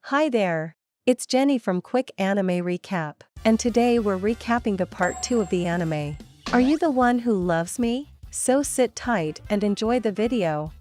Hi there! It's Jenny from Quick Anime Recap, and today we're recapping the part 2 of the anime. Are you the one who loves me? So sit tight and enjoy the video.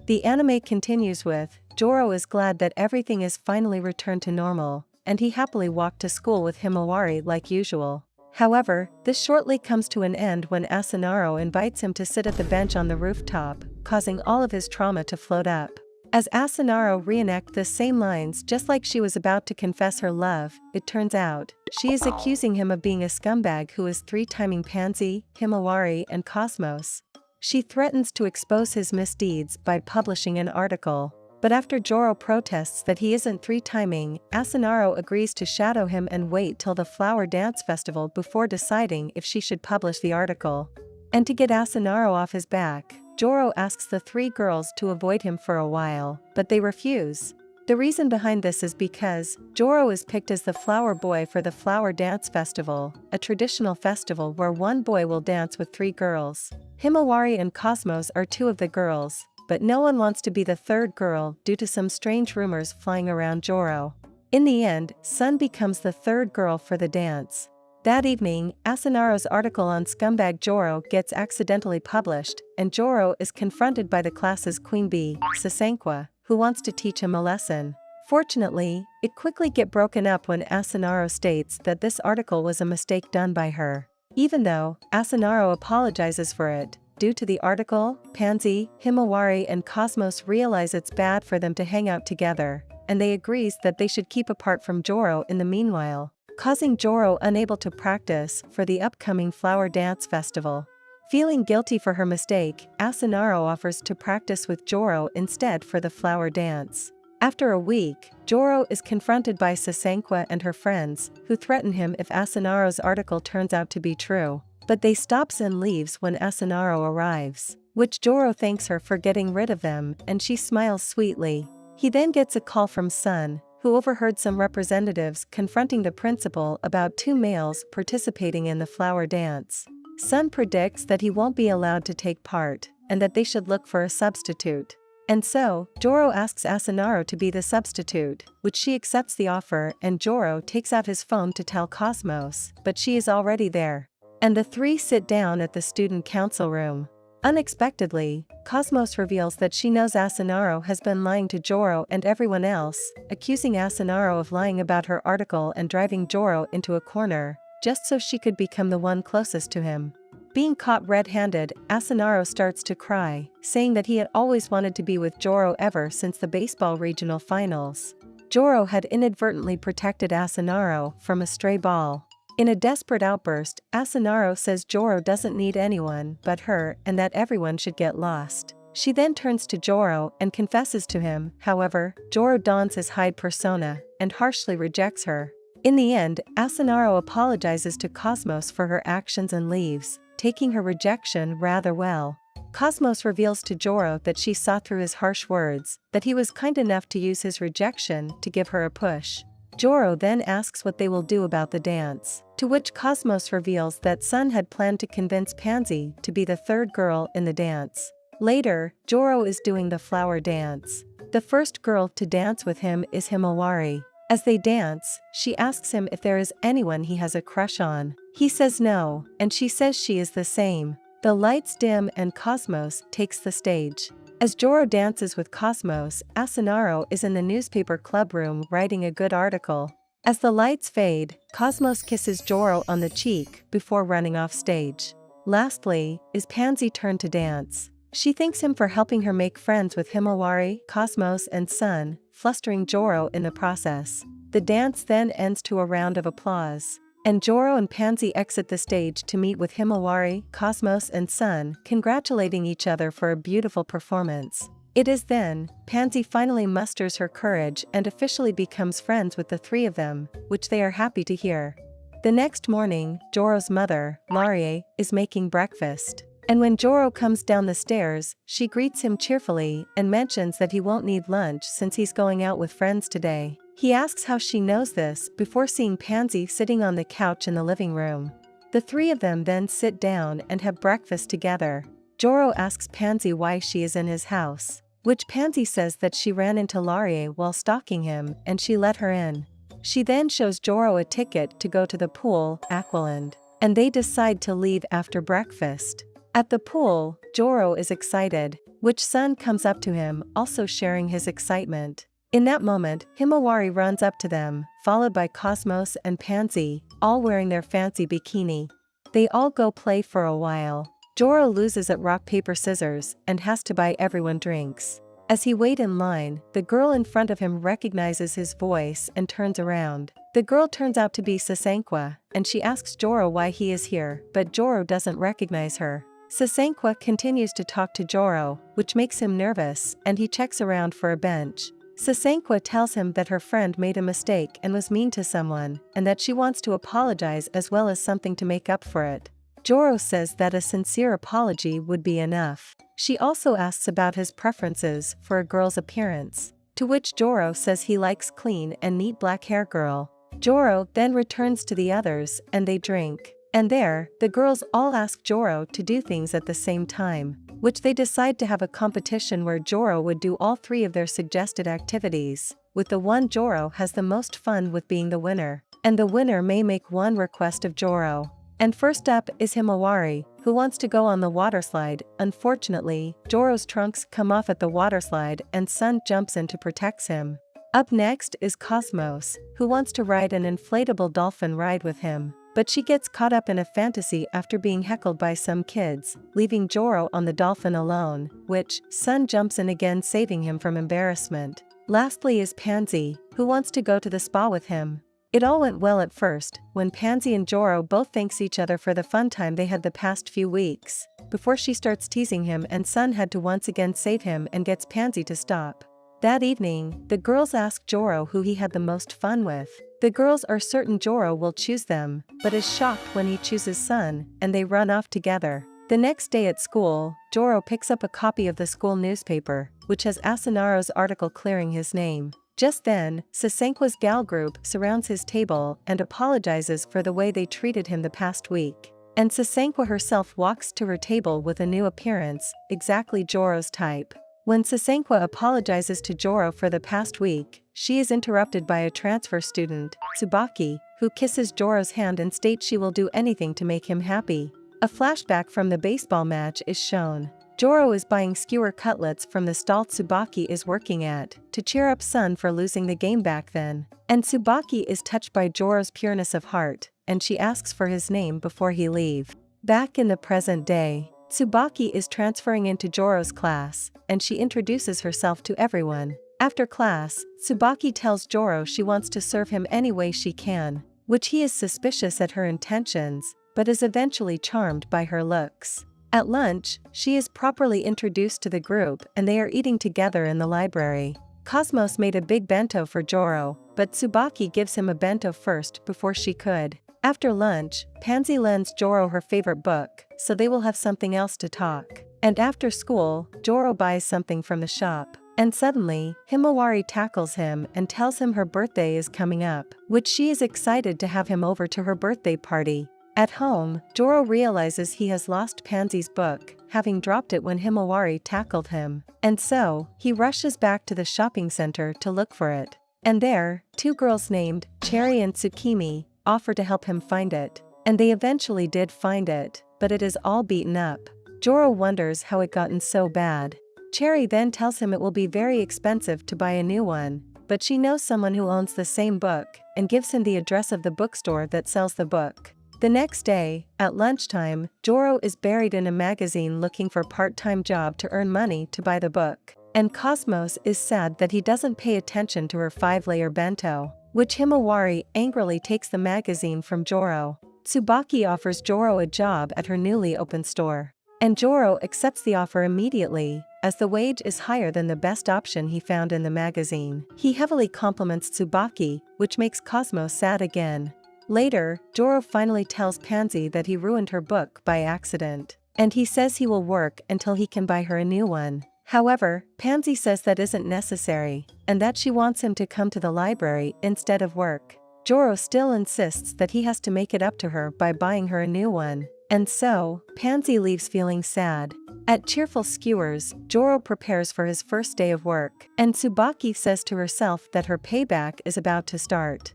The anime continues with, Joro is glad that everything is finally returned to normal, and he happily walked to school with Himawari like usual. However, this shortly comes to an end when Asunaro invites him to sit at the bench on the rooftop, causing all of his trauma to float up. As Asunaro reenact the same lines just like she was about to confess her love, it turns out, she is accusing him of being a scumbag who is three-timing Pansy, Himawari and Cosmos. She threatens to expose his misdeeds by publishing an article. But after Joro protests that he isn't three-timing, Asunaro agrees to shadow him and wait till the Flower Dance Festival before deciding if she should publish the article. And to get Asunaro off his back, Joro asks the three girls to avoid him for a while, but they refuse. The reason behind this is because Joro is picked as the flower boy for the Flower Dance Festival, a traditional festival where one boy will dance with three girls. Himawari and Cosmos are two of the girls, but no one wants to be the third girl due to some strange rumors flying around Joro. In the end, Sun becomes the third girl for the dance. That evening, Asunaro's article on scumbag Joro gets accidentally published, and Joro is confronted by the class's queen bee, Sasankwa, who wants to teach him a lesson. Fortunately, it quickly gets broken up when Asunaro states that this article was a mistake done by her. Even though Asunaro apologizes for it, due to the article, Pansy, Himawari and Cosmos realize it's bad for them to hang out together, and they agrees that they should keep apart from Joro in the meanwhile, causing Joro unable to practice for the upcoming Flower Dance Festival. Feeling guilty for her mistake, Asunaro offers to practice with Joro instead for the flower dance. After a week, Joro is confronted by Sasankwa and her friends, who threaten him if Asunaro's article turns out to be true. But they stops and leaves when Asunaro arrives, which Joro thanks her for getting rid of them, and she smiles sweetly. He then gets a call from Sun, who overheard some representatives confronting the principal about two males participating in the flower dance. Sun predicts that he won't be allowed to take part, and that they should look for a substitute. And so, Joro asks Asunaro to be the substitute, which she accepts the offer, and Joro takes out his phone to tell Cosmos, but she is already there. And the three sit down at the student council room. Unexpectedly, Cosmos reveals that she knows Asunaro has been lying to Joro and everyone else, accusing Asunaro of lying about her article and driving Joro into a corner, just so she could become the one closest to him. Being caught red-handed, Asunaro starts to cry, saying that he had always wanted to be with Joro ever since the baseball regional finals. Joro had inadvertently protected Asunaro from a stray ball. In a desperate outburst, Asunaro says Joro doesn't need anyone but her and that everyone should get lost. She then turns to Joro and confesses to him. However, Joro dons his Hyde persona and harshly rejects her. In the end, Asunaro apologizes to Cosmos for her actions and leaves, taking her rejection rather well. Cosmos reveals to Joro that she saw through his harsh words, that he was kind enough to use his rejection to give her a push. Joro then asks what they will do about the dance, to which Cosmos reveals that Sun had planned to convince Pansy to be the third girl in the dance. Later, Joro is doing the flower dance. The first girl to dance with him is Himawari. As they dance, she asks him if there is anyone he has a crush on. He says no, and she says she is the same. The lights dim and Cosmos takes the stage. As Joro dances with Cosmos, Asunaro is in the newspaper club room writing a good article. As the lights fade, Cosmos kisses Joro on the cheek before running off stage. Lastly, is Pansy turn to dance. She thanks him for helping her make friends with Himawari, Cosmos and Sun, flustering Joro in the process. The dance then ends to a round of applause. And Joro and Pansy exit the stage to meet with Himawari, Cosmos and Sun, congratulating each other for a beautiful performance. It is then, Pansy finally musters her courage and officially becomes friends with the three of them, which they are happy to hear. The next morning, Joro's mother, Larie, is making breakfast. And when Joro comes down the stairs, she greets him cheerfully and mentions that he won't need lunch since he's going out with friends today. He asks how she knows this before seeing Pansy sitting on the couch in the living room. The three of them then sit down and have breakfast together. Joro asks Pansy why she is in his house. which Pansy says that she ran into Laurier while stalking him and she let her in. She then shows Joro a ticket to go to the pool, Aqualand, and they decide to leave after breakfast. At the pool, Joro is excited, which Sun comes up to him, also sharing his excitement. In that moment, Himawari runs up to them, followed by Cosmos and Pansy, all wearing their fancy bikini. They all go play for a while. Joro loses at rock paper scissors and has to buy everyone drinks. As he waits in line, the girl in front of him recognizes his voice and turns around. The girl turns out to be Sasankwa, and she asks Joro why he is here, but Joro doesn't recognize her. Sasankwa continues to talk to Joro, which makes him nervous, and he checks around for a bench. Sasankwa tells him that her friend made a mistake and was mean to someone, and that she wants to apologize as well as something to make up for it. Joro says that a sincere apology would be enough. She also asks about his preferences for a girl's appearance, to which Joro says he likes clean and neat black hair girl. Joro then returns to the others and they drink. And there, the girls all ask Joro to do things at the same time, which they decide to have a competition where Joro would do all three of their suggested activities, with the one Joro has the most fun with being the winner, and the winner may make one request of Joro. And first up is Himawari, who wants to go on the waterslide. Unfortunately, Joro's trunks come off at the waterslide and Sun jumps in to protect him. Up next is Cosmos, who wants to ride an inflatable dolphin ride with him. But she gets caught up in a fantasy after being heckled by some kids, leaving Joro on the dolphin alone, which Sun jumps in again, saving him from embarrassment. Lastly is Pansy, who wants to go to the spa with him. It all went well at first, when Pansy and Joro both thanks each other for the fun time they had the past few weeks, before she starts teasing him and Sun had to once again save him and gets Pansy to stop. That evening, the girls ask Joro who he had the most fun with. The girls are certain Joro will choose them, but is shocked when he chooses Sun, and they run off together. The next day at school, Joro picks up a copy of the school newspaper, which has Asunaro's article clearing his name. Just then, Sasankwa's gal group surrounds his table and apologizes for the way they treated him the past week. And Sasankwa herself walks to her table with a new appearance, exactly Joro's type. When Sasankwa apologizes to Joro for the past week, she is interrupted by a transfer student, Tsubaki, who kisses Joro's hand and states she will do anything to make him happy. A flashback from the baseball match is shown. Joro is buying skewer cutlets from the stall Tsubaki is working at, to cheer up Sun for losing the game back then. And Tsubaki is touched by Joro's pureness of heart, and she asks for his name before he leave. Back in the present day, Tsubaki is transferring into Joro's class, and she introduces herself to everyone. After class, Tsubaki tells Joro she wants to serve him any way she can, which he is suspicious at her intentions, but is eventually charmed by her looks. At lunch, she is properly introduced to the group and they are eating together in the library. Cosmos made a big bento for Joro, but Tsubaki gives him a bento first before she could. After lunch, Pansy lends Joro her favorite book, so they will have something else to talk. And after school, Joro buys something from the shop. And suddenly, Himawari tackles him and tells him her birthday is coming up, which she is excited to have him over to her birthday party. At home, Joro realizes he has lost Pansy's book, having dropped it when Himawari tackled him. And so, he rushes back to the shopping center to look for it. And there, two girls named Cherry and Tsukimi offer to help him find it. And they eventually did find it, but it is all beaten up. Joro wonders how it gotten so bad. Cherry then tells him it will be very expensive to buy a new one, but she knows someone who owns the same book, and gives him the address of the bookstore that sells the book. The next day, at lunchtime, Joro is buried in a magazine looking for a part-time job to earn money to buy the book. And Cosmos is sad that he doesn't pay attention to her 5-layer bento, which Himawari angrily takes the magazine from Joro. Tsubaki offers Joro a job at her newly opened store. And Joro accepts the offer immediately, as the wage is higher than the best option he found in the magazine. He heavily compliments Tsubaki, which makes Cosmos sad again. Later, Joro finally tells Pansy that he ruined her book by accident. And he says he will work until he can buy her a new one. However, Pansy says that isn't necessary, and that she wants him to come to the library instead of work. Joro still insists that he has to make it up to her by buying her a new one. And so, Pansy leaves feeling sad. At Cheerful Skewers, Joro prepares for his first day of work, and Tsubaki says to herself that her payback is about to start.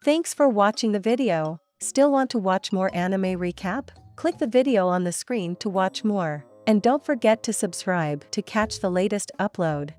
Thanks for watching the video. Still want to watch more anime recap? Click the video on the screen to watch more. And don't forget to subscribe to catch the latest upload.